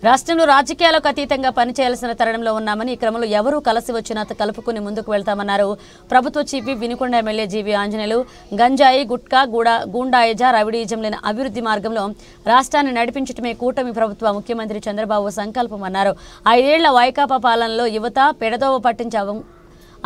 రాష్ట్రంలో రాజకీయాలకు అతీతంగా పనిచేయాల్సిన తరుణంలో ఉన్నామని ఈ క్రమంలో ఎవరూ కలిసి వచ్చినా కలుపుకుని ముందుకు వెళ్తామన్నారు ప్రభుత్వ చీఫ్ వినుకొండ ఎమ్మెల్యే జీవి ఆంజనేయులు. గంజాయి, గుట్కా, గూండాయిజా, రవిడీజం లేని అభివృద్ధి మార్గంలో రాష్ట్రాన్ని నడిపించడమే కూటమి ప్రభుత్వ ముఖ్యమంత్రి చంద్రబాబు సంకల్పమన్నారు. 5 ఏళ్ల వైకాపా పాలనలో యువత పెడదోవ పట్టించే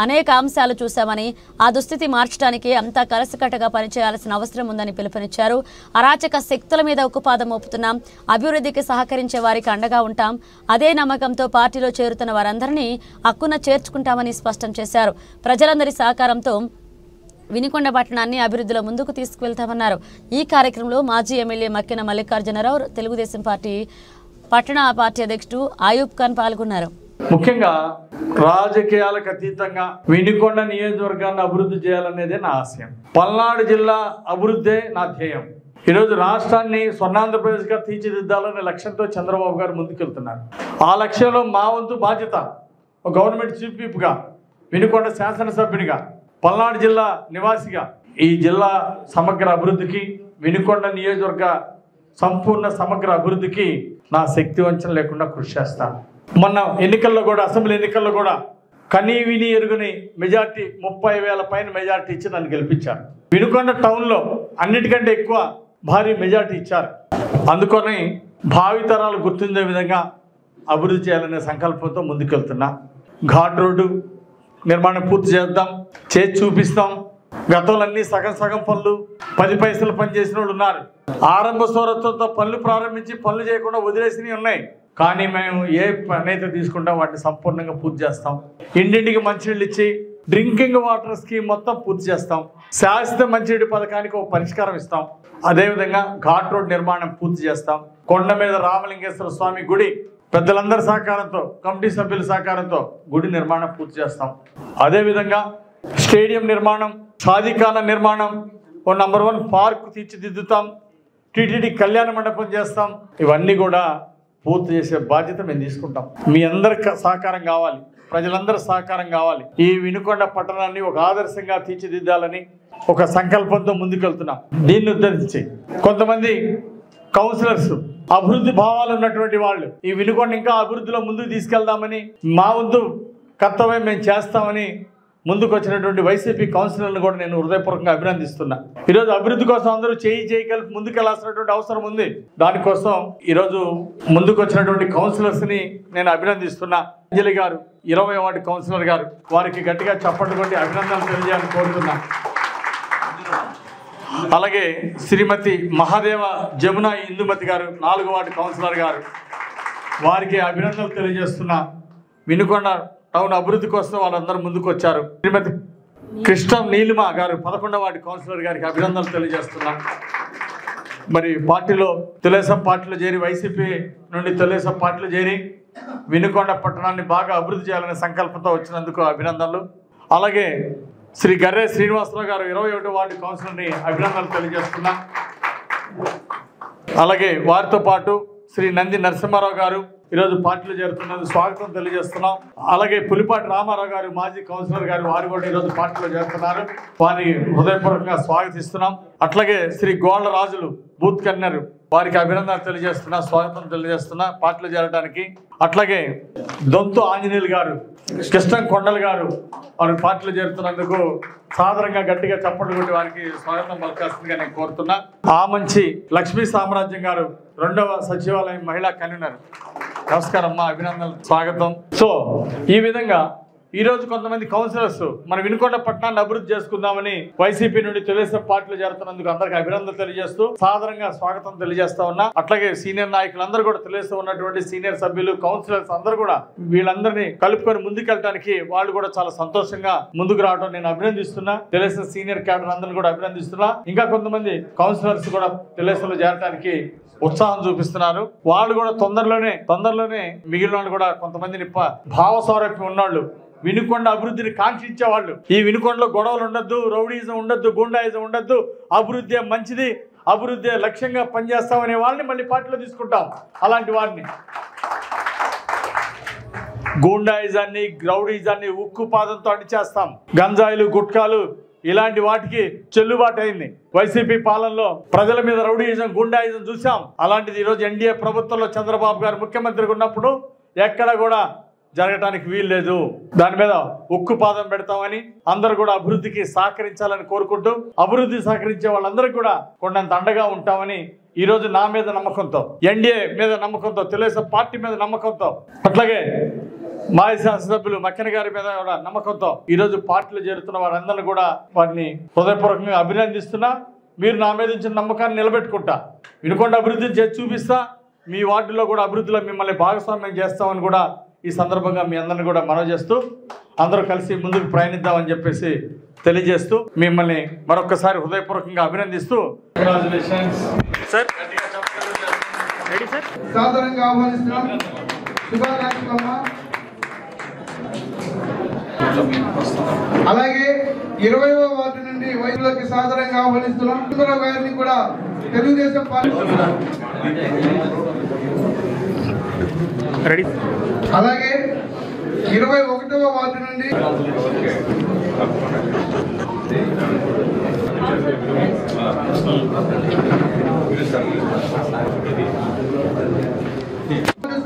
అనేక అంశాలు చూశామని, ఆ దుస్థితి మార్చడానికి అంతా కలిసికట్టుగా పనిచేయాల్సిన అవసరం ఉందని పిలుపునిచ్చారు. అరాచక శక్తుల మీద ఉక్కుపాదం మోపుతున్నాం, అభివృద్ధికి సహకరించే వారికి అండగా ఉంటాం, అదే నమ్మకంతో పార్టీలో చేరుతున్న వారందరినీ హక్కున చేర్చుకుంటామని స్పష్టం చేశారు. ప్రజలందరి సహకారంతో వినుకొండ పట్టణాన్ని అభివృద్ధిలో ముందుకు తీసుకువెళ్తామన్నారు. ఈ కార్యక్రమంలో మాజీ ఎమ్మెల్యే మక్కెన మల్లికార్జునరావు, తెలుగుదేశం పట్టణ పార్టీ అధ్యక్షుడు ఆయూబ్ ఖాన్ పాల్గొన్నారు. ముఖ్యంగా రాజకీయాలకు అతీతంగా వినుకొండ నియోజకవర్గాన్ని అభివృద్ధి చేయాలనేదే నా ఆశయం. పల్నాడు జిల్లా అభివృద్ధే నా ధ్యేయం. ఈరోజు రాష్ట్రాన్ని స్వర్ణాంధ్రప్రదేశ్గా తీర్చిదిద్దాలనే లక్ష్యంతో చంద్రబాబు గారు ముందుకెళ్తున్నారు. ఆ లక్ష్యంలో మా వంతు బాధ్యత గవర్నమెంట్ చీఫ్ విప్గా, వినుకొండ శాసనసభ్యునిగా, పల్నాడు జిల్లా నివాసిగా ఈ జిల్లా సమగ్ర అభివృద్ధికి, వినుకొండ నియోజకవర్గ సంపూర్ణ సమగ్ర అభివృద్ధికి నా శక్తి వంచన లేకుండా కృషి చేస్తాను. మొన్న ఎన్నికల్లో కూడా, అసెంబ్లీ ఎన్నికల్లో కూడా కనీ విని ఎరుగుని మెజార్టీ, 30,000 పైన మెజార్టీ ఇచ్చి నన్ను గెలిపించారు. వినుకొండ టౌన్లో అన్నిటికంటే ఎక్కువ భారీ మెజార్టీ ఇచ్చారు. అందుకని భావితరాలు గుర్తుండే విధంగా అభివృద్ధి చేయాలనే సంకల్పంతో ముందుకెళ్తున్నా. ఘాట్ రోడ్డు నిర్మాణం పూర్తి చేద్దాం, చేసి చూపిస్తాం. గతంలో అన్ని సగం పనులు 10 పైసలు పని చేసిన వాళ్ళు ఉన్నారు. ఆరంభ స్వరత్వంతో పనులు ప్రారంభించి పనులు చేయకుండా వదిలేసినవి ఉన్నాయి. కానీ మేము ఏ పని అయితే తీసుకుంటాం వాటిని సంపూర్ణంగా పూర్తి చేస్తాం. ఇంటింటికి మంచినీళ్ళు ఇచ్చి డ్రింకింగ్ వాటర్ స్కీమ్ మొత్తం పూర్తి చేస్తాం. శాశ్వత మంచినీటి పథకానికి ఒక పరిష్కారం ఇస్తాం. అదేవిధంగా ఘాట్ రోడ్ నిర్మాణం పూర్తి చేస్తాం. కొండ మీద రామలింగేశ్వర స్వామి గుడి పెద్దలందరి సహకారంతో, కమిటీ సభ్యుల సహకారంతో గుడి నిర్మాణం పూర్తి చేస్తాం. అదేవిధంగా స్టేడియం నిర్మాణం, షాదీఖానా నిర్మాణం, ఓ నంబర్ 1 పార్క్ తీర్చిదిద్దుతాం. టీటీడీ కళ్యాణ మండపం చేస్తాం. ఇవన్నీ కూడా పూర్తి చేసే బాధ్యత మేము తీసుకుంటాం. మీ అందరి సహకారం కావాలి, ప్రజలందరి సహకారం కావాలి. ఈ వినుకొండ పట్టణాన్ని ఒక ఆదర్శంగా తీర్చిదిద్దాలని ఒక సంకల్పంతో ముందుకెళ్తున్నాం. దీన్ని ఉద్ధరించి కొంతమంది కౌన్సిలర్స్, అభివృద్ధి భావాలు ఉన్నటువంటి వాళ్ళు ఈ వినుకొండ ఇంకా అభివృద్ధిలో ముందుకు తీసుకెళ్దామని, మా వంతు కర్తవ్యం మేము చేస్తామని ముందుకు వచ్చినటువంటి వైసీపీ కౌన్సిలర్లను కూడా నేను హృదయపూర్వకంగా అభినందిస్తున్నా. ఈరోజు అభివృద్ధి కోసం అందరూ చేయి కలిపి ముందుకెళ్లాల్సినటువంటి అవసరం ఉంది. దానికోసం ఈరోజు ముందుకు వచ్చినటువంటి కౌన్సిలర్స్ని నేను అభినందిస్తున్నా. అంజలి గారు 20వ వార్డు కౌన్సిలర్ గారు, వారికి గట్టిగా చప్పట్లు కొట్టి అభినందనలు తెలియజేయాలని కోరుతున్నా. అలాగే శ్రీమతి మహాదేవ జమున ఇందుమతి గారు 4వ వార్డు కౌన్సిలర్ గారు, వారికి అభినందనలు తెలియజేస్తున్నా. వినుకొండ టౌన్ అభివృద్ధి కోసం వాళ్ళందరూ ముందుకు వచ్చారు. శ్రీమతి కృష్ణ నీలిమ గారు 11వ వార్డు కౌన్సిలర్ గారికి అభినందనలు తెలియజేస్తున్నా. మరి పార్టీలో తెలుగుదేశం పార్టీలో చేరి, వైసీపీ నుండి తెలుగుదేశం పార్టీలో చేరి వినుకొండ పట్టణాన్ని బాగా అభివృద్ధి చేయాలనే సంకల్పంతో వచ్చినందుకు అభినందనలు. అలాగే శ్రీ గర్రె శ్రీనివాసరావు గారు 21వ వార్డు కౌన్సిలర్ని అభినందనలు తెలియజేస్తున్నా. అలాగే వారితో పాటు శ్రీ నంది నరసింహారావు గారు ఈరోజు పార్టీలో చేరుతున్నందుకు స్వాగతం తెలియజేస్తున్నాం. అలాగే పులిపాటి రామారావు గారు మాజీ కౌన్సిలర్ గారు, వారు కూడా ఈరోజు పార్టీలో చేరుతున్నారు. వారిని హృదయపూర్వకంగా స్వాగతిస్తున్నాం. అట్లాగే శ్రీ గోళ్ల రాజులు బూత్ కన్వీనర్, వారికి అభినందనలు తెలియజేస్తున్నా, స్వాగతం తెలియజేస్తున్నా పార్టీలో చేరడానికి. అట్లాగే దొంతు ఆంజనేయులు గారు, కృష్ణం కొండలు గారు, వారి పార్టీలో చేరుతున్నందుకు సాధారణంగా గట్టిగా చప్పట్లు కొట్టి వారికి స్వాగతం పలకాల్సిందిగా నేను కోరుతున్నా. ఆ మంచి లక్ష్మీ సామ్రాజ్యం గారు 2వ సచివాలయం మహిళా కన్వీనర్, నమస్కారం అమ్మా, అభినందనలు, స్వాగతం. సో ఈ విధంగా ఈరోజు కొంతమంది కౌన్సిలర్స్ మన వినుకొండ పట్టణాన్ని అభివృద్ధి చేసుకుందామని వైసీపీ నుండి తెలుగుదేశం పార్టీలో చేరుతున్నందుకు అందరికీ అభినందనలు తెలియజేస్తూ సాధారణంగా స్వాగతం తెలియజేస్తా ఉన్నా. అట్లాగే సీనియర్ నాయకులందరూ కూడా, తెలుగుదేశం ఉన్నటువంటి సీనియర్ సభ్యులు, కౌన్సిలర్స్ అందరూ కూడా వీళ్ళందరినీ కలుపుకొని ముందుకెళ్ళడానికి వాళ్ళు కూడా చాలా సంతోషంగా ముందుకు రావడం నేను అభినందిస్తున్నా. తెలుగుదేశం సీనియర్ క్యాడర్ అందరిని కూడా అభినందిస్తున్నా. ఇంకా కొంతమంది కౌన్సిలర్స్ కూడా తెలుగుదేశంలో చేరడానికి ఉత్సాహం చూపిస్తున్నారు. వాళ్ళు కూడా తొందరలోనే మిగిలిన వాళ్ళు కూడా కొంతమందిని భావస్వారూప్యం ఉన్నవాళ్ళు, వినుకొండ అభివృద్ధిని కాంక్షించే వాళ్ళు, ఈ వినుకొండలో గొడవలు ఉండొద్దు, రౌడీజం ఉండొద్దు, గుండాయిజం ఉండొద్దు, అభివృద్ధి మంచిది, అభివృద్ధి లక్ష్యంగా పనిచేస్తామనే వాళ్ళని మళ్ళీ పార్టీలో తీసుకుంటాం. అలాంటి వారిని గూండాయిజాన్ని, రౌడీజాన్ని ఉక్కు పాదంతో అణిచేస్తాం. గంజాయిలు, గుట్కాలు ఇలాంటి వాటికి చెల్లుబాటు అయింది. వైసీపీ పాలనలో ప్రజల మీద రౌడీయిజం, గుండాయిజం చూసాం. అలాంటిది ఈరోజు ఎన్డీఏ ప్రభుత్వంలో చంద్రబాబు గారు ముఖ్యమంత్రిగా ఉన్నప్పుడు ఎక్కడ కూడా జరగటానికి వీల్లేదు. దాని మీద ఉక్కు పాదం పెడతామని అందరూ కూడా అభివృద్ధికి సహకరించాలని కోరుకుంటూ, అభివృద్ధి సహకరించే వాళ్ళందరికీ కూడా కొండంత అండగా ఉంటామని ఈరోజు నా మీద నమ్మకంతో, ఎన్డీఏ మీద నమ్మకంతో, తెలుగుదేశం పార్టీ మీద నమ్మకంతో, అట్లాగే మాజీ శాసనసభ్యులు మక్కెన గారి మీద కూడా నమ్మకంతో ఈరోజు పార్టీలో చేరుతున్న వారందరినీ కూడా వారిని హృదయపూర్వకంగా అభినందిస్తున్నా. మీరు నా మీద ఇచ్చిన నమ్మకాన్ని నిలబెట్టుకుంటా, వినుకొండ అభివృద్ధిని చేసి చూపిస్తా. మీ వార్డులో కూడా అభివృద్ధిలో మిమ్మల్ని భాగస్వామ్యం చేస్తామని కూడా ఈ సందర్భంగా మీ అందరిని కూడా మనవి చేస్తూ, అందరూ కలిసి ముందుకు ప్రయాణిద్దామని చెప్పేసి తెలియజేస్తూ, మిమ్మల్ని మరొకసారి హృదయపూర్వకంగా అభినందిస్తూ సార్ సాధారణంగా ఆహ్వానిస్తున్నాం. శుభాకాంక్షలమ్మ. అలాగే 20వ వార్డు నుండి వైద్యులకి సాధారణంగా ఆహ్వానిస్తున్నాం. సుందరరావు గారిని కూడా తెలుగుదేశం పార్టీ. అలాగే 21వ వార్డు నుండి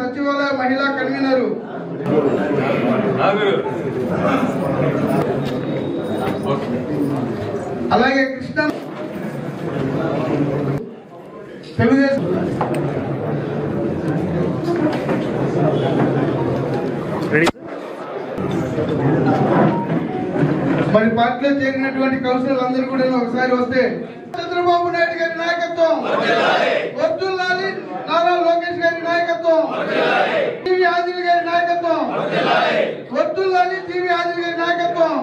సచివాలయ మహిళా కన్వీనరు అలాగే కృష్ణ తెలుగుదేశం మరి పార్టీలో చేరినటువంటి కౌన్సిలర్లు అందరూ కూడా ఒకసారి వస్తే, చంద్రబాబు నాయుడు గారి నాయకత్వం వర్ధిల్లాలి, నారా లోకేష్ గారి నాయకత్వం, జీవి ఆదిల్ గారి నాయకత్వం వర్ధిల్లాలి, జీవి ఆదిల్ గారి నాయకత్వం.